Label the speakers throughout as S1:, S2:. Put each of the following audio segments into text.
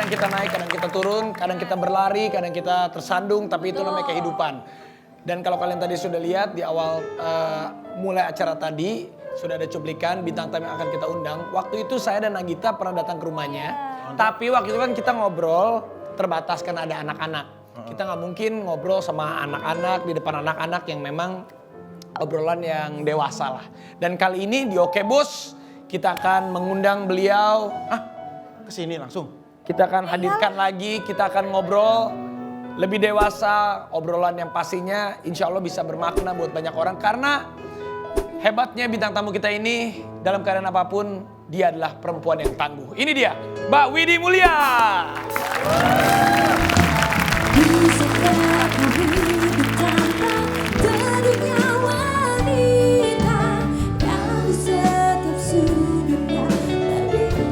S1: kadang kita naik, kadang kita turun, kadang kita berlari, kadang kita tersandung, tapi itu namanya kehidupan. Dan kalau kalian tadi sudah lihat di awal mulai acara tadi, sudah ada cuplikan bintang tamu yang akan kita undang. Waktu itu saya dan Nagita pernah datang ke rumahnya, tapi waktu itu kan kita ngobrol terbatas karena ada anak-anak. Kita nggak mungkin ngobrol sama anak-anak di depan anak-anak yang memang obrolan yang dewasa lah. Dan kali ini di Oke Bos kita akan mengundang beliau.
S2: Kesini langsung.
S1: Kita akan hadirkan lagi, kita akan ngobrol lebih dewasa, obrolan yang pastinya insya Allah bisa bermakna buat banyak orang. Karena hebatnya bintang tamu kita ini dalam keadaan apapun dia adalah perempuan yang tangguh. Ini dia, Mbak Widi Mulia.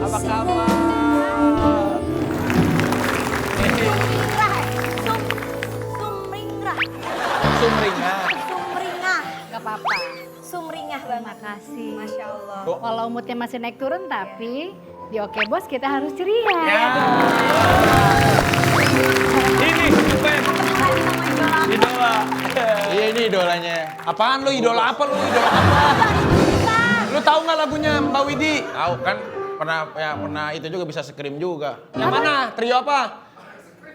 S1: Apa kabar? Sumringah.
S3: Gak apa-apa.
S4: Sumringah
S3: Terima
S4: banget.
S3: kasih.
S4: Masya Allah.
S3: Walau moodnya masih naik turun tapi di Oke Bos kita harus ceria.
S1: Ya. Ini fans. Idola.
S2: Iya ini idolanya.
S1: Apaan lu idola apa lu? Idola apa? Lu tahu nggak lagunya Mbak Widi?
S2: Tahu kan pernah itu juga bisa scream juga.
S1: Yang mana? Trio apa?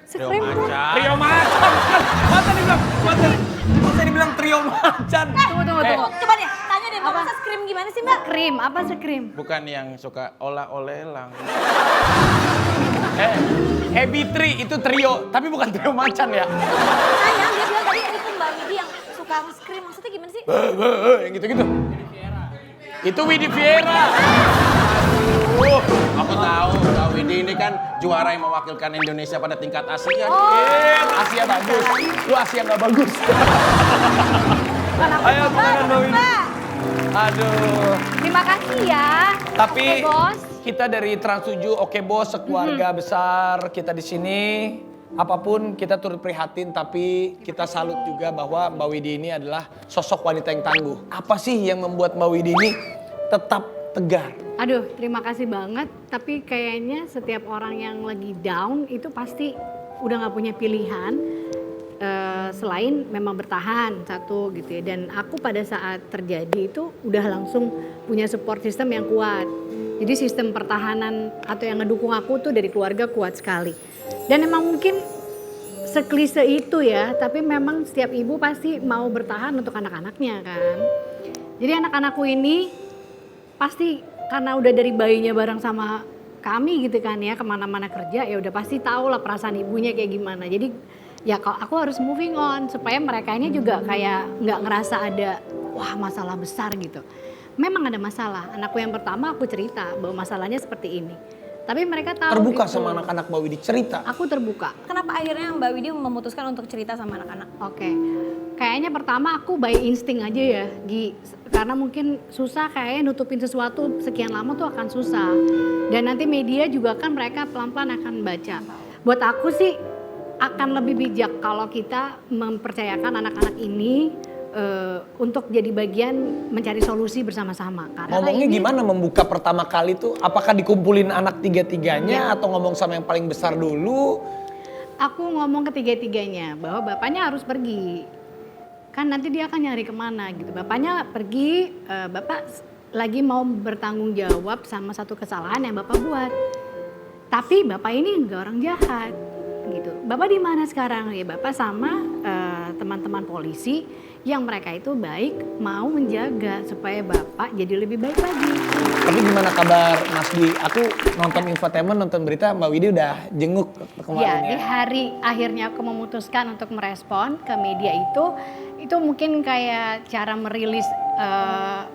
S3: Scream tuh.
S2: Macan.
S1: Trio Macan. Masa dibilang Trio Macan?
S3: Tunggu.
S4: Coba deh, tanya deh, Mbak, masa scream gimana sih Mbak?
S3: Scream, apa scream?
S2: Bukan yang suka olah-olelang.
S1: Happy Tree itu trio, tapi bukan Trio Macan ya.
S4: Sayang, dia bilang tadi itu Mbak Widi yang suka scream, maksudnya gimana sih?
S1: Yang gitu-gitu. Itu Widi Viera.
S2: Aku tahu, Kak Widi ini kan juara yang mewakilkan Indonesia pada tingkat Asia.
S1: Asia bagus. Lu Asia nggak bagus. Ayo makan Mbak Widi. Aduh.
S3: Terima kasih ya.
S1: Tapi
S3: Oke Bos.
S1: kita dari Trans 7 Oke Bos sekeluarga besar kita di sini. Apapun kita turut prihatin tapi kita salut juga bahwa Mbak Widi ini adalah sosok wanita yang tangguh. Apa sih yang membuat Mbak Widi ini tetap tegar?
S3: Aduh, terima kasih banget. Tapi kayaknya setiap orang yang lagi down itu pasti udah nggak punya pilihan selain memang bertahan satu gitu ya. Dan aku pada saat terjadi itu udah langsung punya support system yang kuat. Jadi sistem pertahanan atau yang ngedukung aku tuh dari keluarga kuat sekali. Dan emang mungkin seklise itu ya, tapi memang setiap ibu pasti mau bertahan untuk anak-anaknya kan. Jadi anak-anakku ini pasti karena udah dari bayinya bareng sama kami gitu kan ya, kemana-mana kerja ya udah pasti tahu lah perasaan ibunya kayak gimana. Jadi ya kalau aku harus moving on supaya mereka ini juga kayak nggak ngerasa ada wah masalah besar gitu. Memang ada masalah. Anakku yang pertama aku cerita bahwa masalahnya seperti ini. Tapi mereka tahu
S1: Terbuka
S3: gitu.
S1: sama anak-anak Mbak Widi cerita.
S3: Aku terbuka.
S4: Kenapa akhirnya Mbak Widi memutuskan untuk cerita sama anak-anak?
S3: Oke. Kayaknya pertama aku by insting aja ya, Gi. Karena mungkin susah kayaknya nutupin sesuatu sekian lama tuh akan susah. Dan nanti media juga kan mereka pelan-pelan akan baca. Buat aku sih akan lebih bijak kalau kita mempercayakan anak-anak ini untuk jadi bagian mencari solusi bersama-sama. Karena
S1: Ngomongnya
S3: ini,
S1: gimana membuka pertama kali tuh? Apakah dikumpulin anak tiga-tiganya atau ngomong sama yang paling besar dulu?
S3: Aku ngomong ketiga-tiganya bahwa bapaknya harus pergi. Kan nanti dia akan nyari kemana gitu. Bapaknya pergi, bapak lagi mau bertanggung jawab sama satu kesalahan yang bapak buat. Tapi bapak ini enggak orang jahat gitu. Bapak di mana sekarang? Ya bapak sama teman-teman polisi yang mereka itu baik mau menjaga supaya bapak jadi lebih baik lagi.
S1: Tapi gimana kabar Mas Dwi? Aku nonton infotainment, nonton berita Mbak Widi udah jenguk
S3: Ya,
S1: kemarin
S3: di hari akhirnya aku memutuskan untuk merespon ke media itu mungkin kayak cara merilis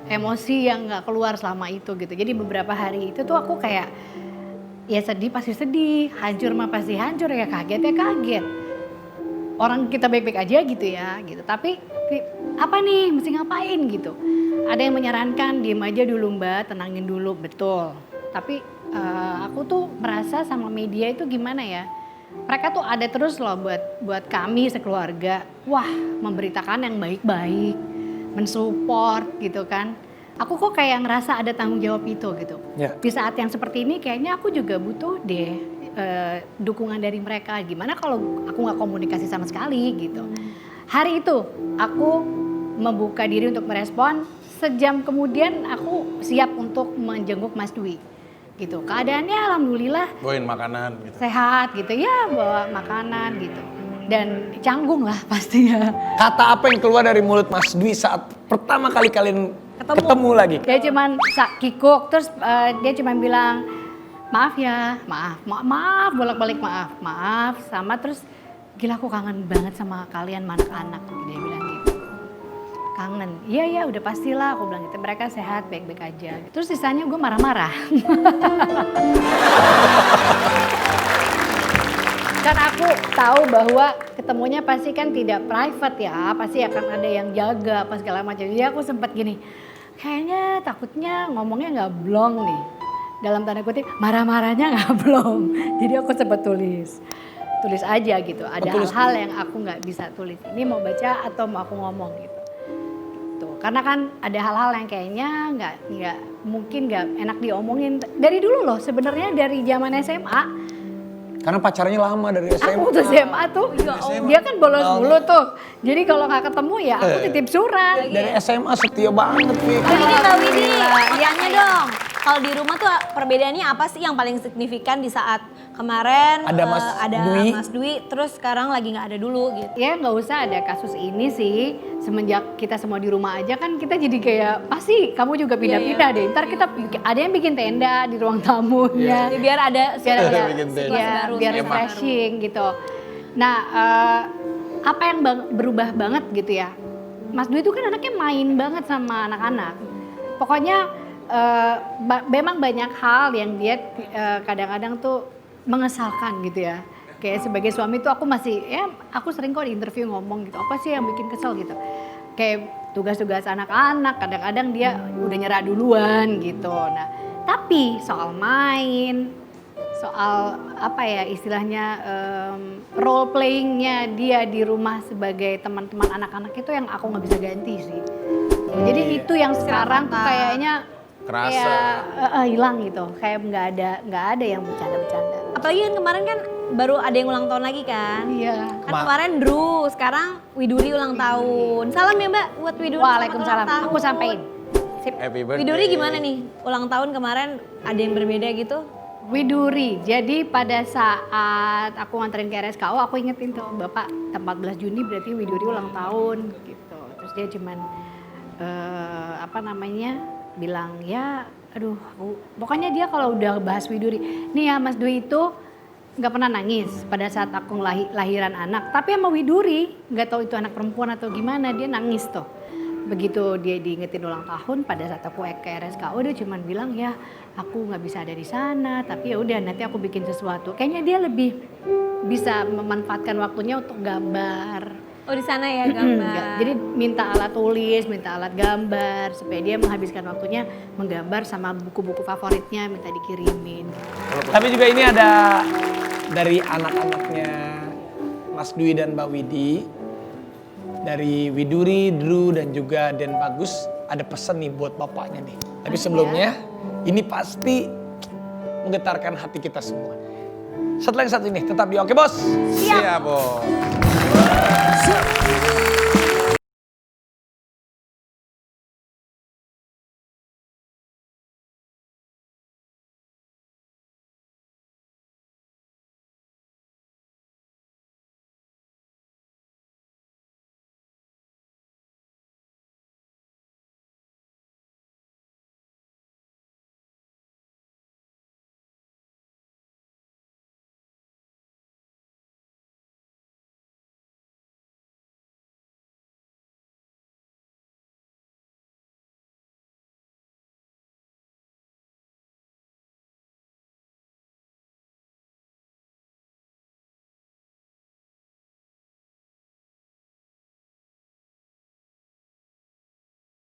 S3: emosi yang nggak keluar selama itu gitu. Jadi beberapa hari itu tuh aku kayak ya sedih pasti sedih, hancur mah pasti hancur, ya kaget ya kaget. Orang kita baik-baik aja gitu ya gitu. Tapi apa nih mesti ngapain gitu. Ada yang menyarankan diem aja dulu Mbak, tenangin dulu, betul. Tapi aku tuh merasa sama media itu gimana ya. Mereka tuh ada terus loh buat kami sekeluarga. Wah, memberitakan yang baik-baik, mensupport gitu kan. Aku kok kayak ngerasa ada tanggung jawab itu gitu.
S1: Ya.
S3: Di saat yang seperti ini kayaknya aku juga butuh deh dukungan dari mereka. Gimana kalau aku nggak komunikasi sama sekali gitu. Hari itu aku membuka diri untuk merespon. Sejam kemudian aku siap untuk menjenguk Mas Dwi. Gitu. Keadaannya alhamdulillah
S2: Bawain makanan gitu.
S3: sehat gitu ya, bawa makanan gitu. Dan canggung lah pastinya.
S1: Kata apa yang keluar dari mulut Mas Dwi saat pertama kali kalian ketemu lagi?
S3: Dia cuman kikuk, terus dia cuman bilang maaf ya, maaf bolak-balik maaf sama terus gila aku kangen banget sama kalian anak-anak, dia bilang gitu. Kangen, iya udah pastilah aku bilang gitu, mereka sehat baik-baik aja. Terus sisanya gue marah-marah. Kan aku tahu bahwa ketemunya pasti kan tidak private ya, pasti akan ada yang jaga apa segala macam. Jadi aku sempat gini, kayaknya takutnya ngomongnya nggak blong nih. Dalam tanda kutip, marah-marahnya nggak blong. Jadi aku sempat tulis aja gitu. Ada hal-hal yang aku nggak bisa tulis. Ini mau baca atau mau aku ngomong gitu. Tuh, karena kan ada hal-hal yang kayaknya nggak mungkin nggak enak diomongin. Dari dulu loh, sebenarnya dari zaman SMA.
S1: Karena pacarnya lama dari SMA.
S3: Aku tuh SMA tuh, dia kan bolos mulu tuh. Jadi kalau nggak ketemu ya aku titip surat.
S1: Dari SMA setia banget, Fik.
S4: Jadi Mbak Widi, tanya dong. Kalau di rumah tuh perbedaannya apa sih yang paling signifikan di saat kemarin
S1: Ada Mas
S4: Dwi, terus sekarang lagi nggak ada dulu gitu.
S3: Ya nggak usah ada kasus ini sih. Semenjak kita semua di rumah aja kan kita jadi kayak pasti kamu juga pindah-pindah deh. Ntar kita ada yang bikin tenda di ruang tamunya.
S4: Ya, biar ada
S2: bikin tenda.
S3: Ya, biar refreshing gitu. Nah, apa yang berubah banget gitu ya? Mas Dwi itu kan anaknya main banget sama anak-anak. Pokoknya memang banyak hal yang dia kadang-kadang tuh mengesalkan gitu ya. Kayak sebagai suami tuh aku masih aku sering kok di interview ngomong gitu. Apa sih yang bikin kesel gitu? Kayak tugas-tugas anak-anak kadang-kadang dia udah nyerah duluan gitu. Nah, tapi soal main, soal apa ya istilahnya role playingnya dia di rumah sebagai teman-teman anak-anak itu yang aku nggak bisa ganti sih. Jadi itu yang sekarang tuh kayaknya
S2: Kerasa.
S3: kayak hilang gitu, kayak nggak ada yang bercanda-bercanda.
S4: Apalagi kan kemarin kan baru ada yang ulang tahun lagi kan.
S3: Iya.
S4: Kan kemarin Drew, sekarang Widuri ulang tahun. Salam ya Mbak buat Widuri.
S3: Waalaikumsalam.
S4: selamat ulang
S3: Aku
S4: tahun.
S3: sampein. Sip.
S2: Happy birthday.
S4: Widuri gimana nih? Ulang tahun kemarin ada yang berbeda gitu?
S3: Widuri. Jadi pada saat aku nganterin ke RSKO, aku ingetin tuh Bapak 14 Juni berarti Widuri ulang tahun gitu. Terus dia cuman bilang ya aduh pokoknya dia kalau udah bahas Widuri. Nih ya Mas Dwi itu nggak pernah nangis pada saat aku lahiran anak. Tapi sama Widuri nggak tahu itu anak perempuan atau gimana dia nangis tuh. Begitu dia diingetin ulang tahun pada saat aku ke RSKO dia cuman bilang ya aku nggak bisa ada di sana tapi ya udah nanti aku bikin sesuatu. Kayaknya dia lebih bisa memanfaatkan waktunya untuk gambar.
S4: Oh di sana ya gambar.
S3: Jadi minta alat tulis, minta alat gambar supaya dia menghabiskan waktunya menggambar sama buku-buku favoritnya minta dikirimin.
S1: Tapi juga ini ada dari anak-anaknya Mas Dwi dan Mbak Widi. Dari Widuri, Drew dan juga Den Bagus ada pesan nih buat bapaknya nih. Tapi sebelumnya ini pasti menggetarkan hati kita semua. Setelah yang satu ini tetap di Oke Bos.
S2: Siap, Bos.